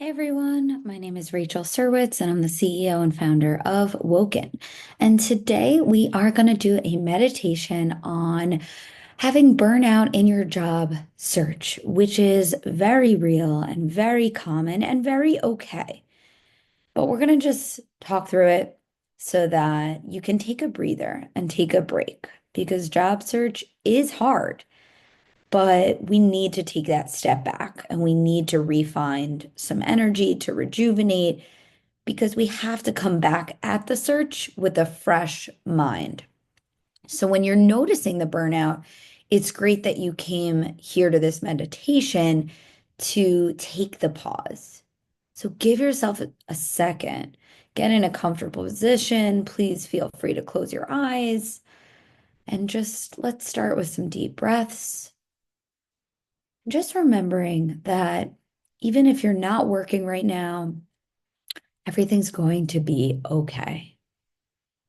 Hey everyone, my name is Rachel Serwetz and I'm the CEO and founder of Woken. And today we are going to do a meditation on having burnout in your job search, which is very real and very common and very okay. But we're going to just talk through it so that you can take a breather and take a break because job search is hard. But we need to take that step back and we need to refind some energy to rejuvenate because we have to come back at the search with a fresh mind. So when you're noticing the burnout, it's great that you came here to this meditation to take the pause. So give yourself a second, get in a comfortable position. Please feel free to close your eyes and just let's start with some deep breaths. Just remembering that even if you're not working right now, everything's going to be okay.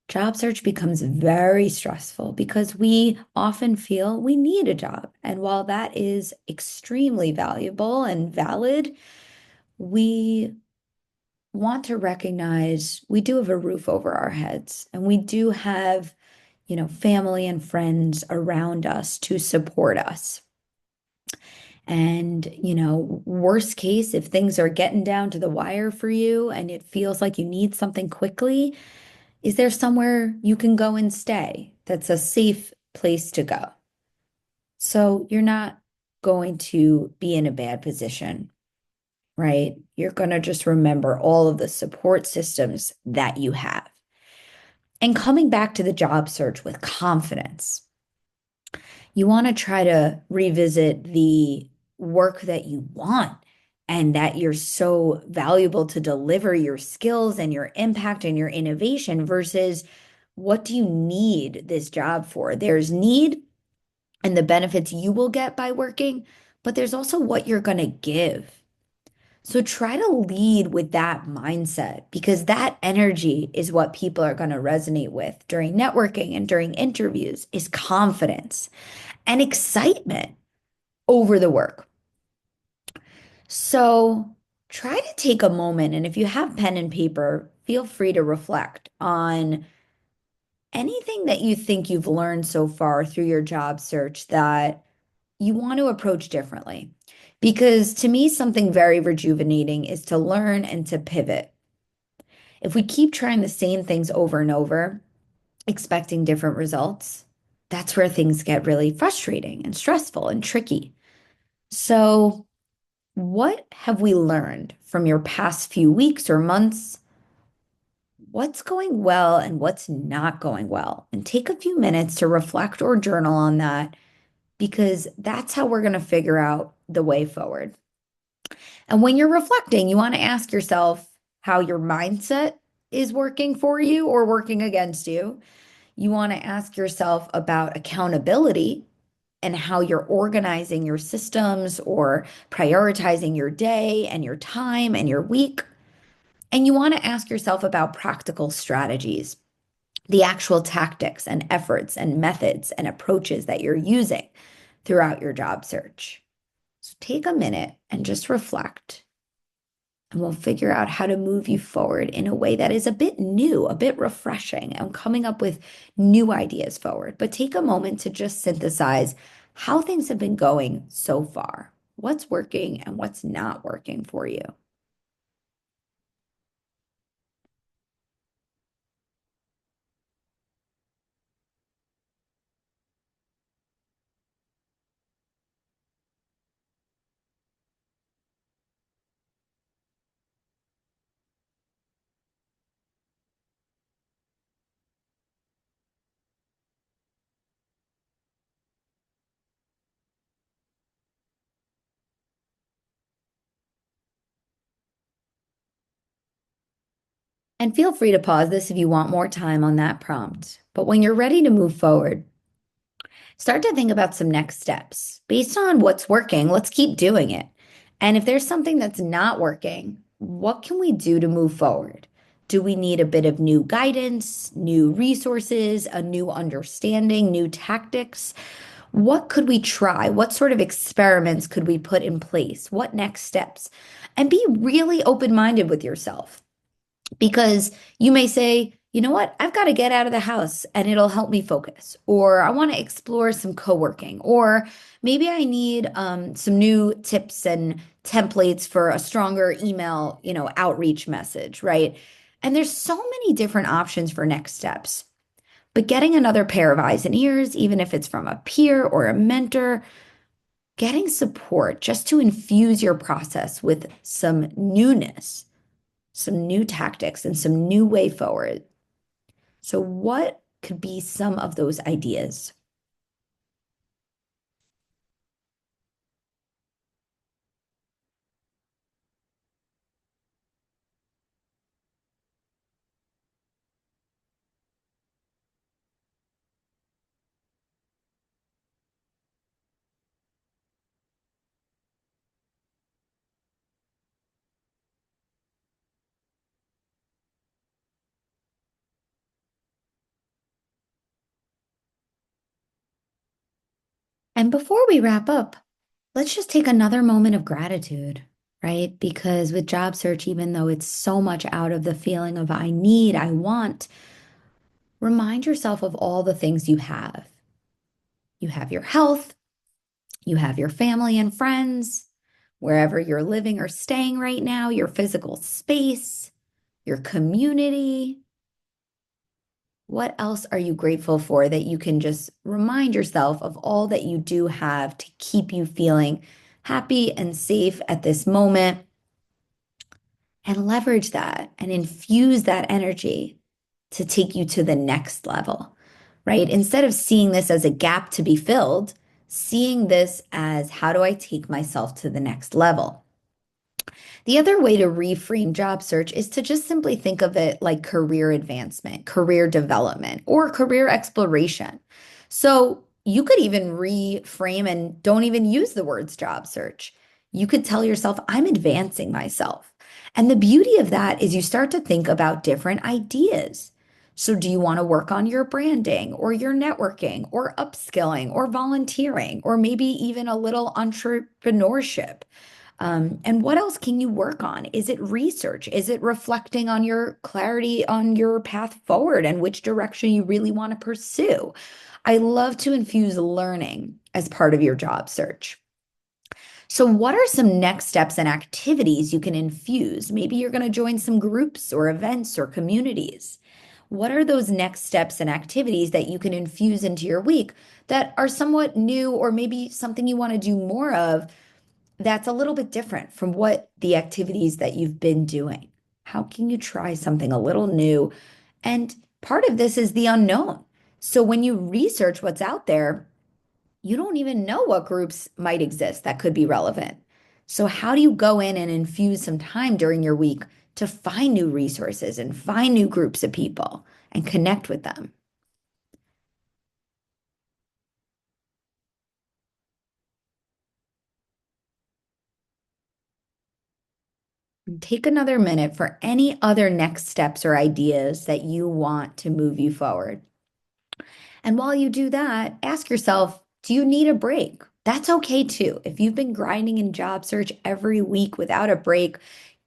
Job search becomes very stressful because we often feel we need a job. And while that is extremely valuable and valid, we want to recognize we do have a roof over our heads and we do have, family and friends around us to support us. And, worst case, if things are getting down to the wire for you and it feels like you need something quickly, is there somewhere you can go and stay that's a safe place to go? So you're not going to be in a bad position, right? You're going to just remember all of the support systems that you have. And coming back to the job search with confidence, you want to try to revisit the work that you want and that you're so valuable to deliver your skills and your impact and your innovation versus what do you need this job for? There's need and the benefits you will get by working, but there's also what you're going to give. So try to lead with that mindset because that energy is what people are going to resonate with during networking and during interviews is confidence and excitement over the work. So try to take a moment, and if you have pen and paper, feel free to reflect on anything that you think you've learned so far through your job search that you want to approach differently. Because to me, something very rejuvenating is to learn and to pivot. If we keep trying the same things over and over, expecting different results, that's where things get really frustrating and stressful and tricky. So, what have we learned from your past few weeks or months? What's going well and what's not going well? And take a few minutes to reflect or journal on that because that's how we're going to figure out the way forward. And when you're reflecting, you want to ask yourself how your mindset is working for you or working against you. You want to ask yourself about accountability and how you're organizing your systems or prioritizing your day and your time and your week. And you want to ask yourself about practical strategies, the actual tactics and efforts and methods and approaches that you're using throughout your job search. So take a minute and just reflect, and we'll figure out how to move you forward in a way that is a bit new, a bit refreshing, and coming up with new ideas forward. But take a moment to just synthesize how things have been going so far, what's working and what's not working for you. And feel free to pause this if you want more time on that prompt. But when you're ready to move forward, start to think about some next steps. Based on what's working, let's keep doing it. And if there's something that's not working, what can we do to move forward? Do we need a bit of new guidance, new resources, a new understanding, new tactics? What could we try? What sort of experiments could we put in place? What next steps? And be really open-minded with yourself because you may say, you know what, I've got to get out of the house and it'll help me focus. Or I want to explore some co-working. Or maybe I need some new tips and templates for a stronger email, outreach message, right? And there's so many different options for next steps. But getting another pair of eyes and ears, even if it's from a peer or a mentor, getting support just to infuse your process with some newness, some new tactics, and some new way forward. So, what could be some of those ideas? And before we wrap up, let's just take another moment of gratitude, right? Because with job search, even though it's so much out of the feeling of I need, I want, remind yourself of all the things you have. You have your health, you have your family and friends, wherever you're living or staying right now, your physical space, your community. What else are you grateful for that you can just remind yourself of all that you do have to keep you feeling happy and safe at this moment? And leverage that and infuse that energy to take you to the next level, right? Instead of seeing this as a gap to be filled, seeing this as how do I take myself to the next level? The other way to reframe job search is to just simply think of it like career advancement, career development, or career exploration. So you could even reframe and don't even use the words job search. You could tell yourself, I'm advancing myself. And the beauty of that is you start to think about different ideas. So, do you want to work on your branding or your networking or upskilling or volunteering or maybe even a little entrepreneurship? And what else can you work on? Is it research? Is it reflecting on your clarity on your path forward and which direction you really want to pursue? I love to infuse learning as part of your job search. So, what are some next steps and activities you can infuse? Maybe you're going to join some groups or events or communities. What are those next steps and activities that you can infuse into your week that are somewhat new or maybe something you want to do more of that's a little bit different from what the activities that you've been doing? How can you try something a little new? And part of this is the unknown. So when you research what's out there, you don't even know what groups might exist that could be relevant. So, how do you go in and infuse some time during your week to find new resources and find new groups of people and connect with them? Take another minute for any other next steps or ideas that you want to move you forward. And while you do that, ask yourself, do you need a break? That's okay too. If you've been grinding in job search every week without a break,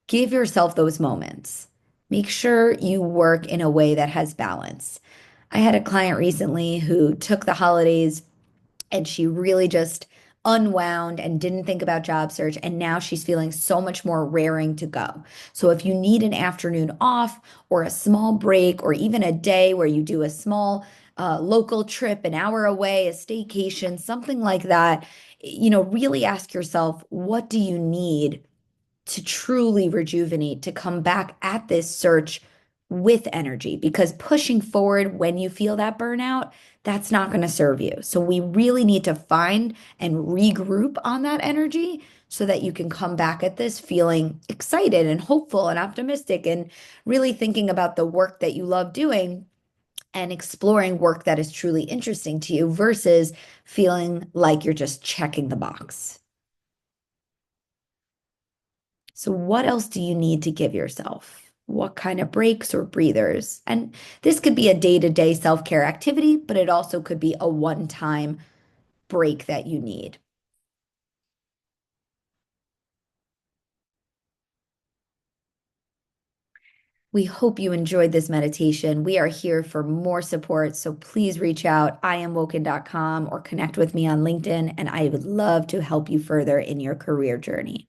give yourself those moments. Make sure you work in a way that has balance. I had a client recently who took the holidays and she really just unwound and didn't think about job search. And now she's feeling so much more raring to go. So if you need an afternoon off or a small break or even a day where you do a small local trip, an hour away, a staycation, something like that, really ask yourself, what do you need to truly rejuvenate, to come back at this search with energy? Because pushing forward when you feel that burnout, that's not going to serve you. So we really need to find and regroup on that energy so that you can come back at this feeling excited and hopeful and optimistic and really thinking about the work that you love doing and exploring work that is truly interesting to you versus feeling like you're just checking the box. So, what else do you need to give yourself? What kind of breaks or breathers? And this could be a day to day self care activity, but it also could be a one time break that you need. We hope you enjoyed this meditation. We are here for more support, so please reach out, iamwoken.com, or connect with me on LinkedIn, and I would love to help you further in your career journey.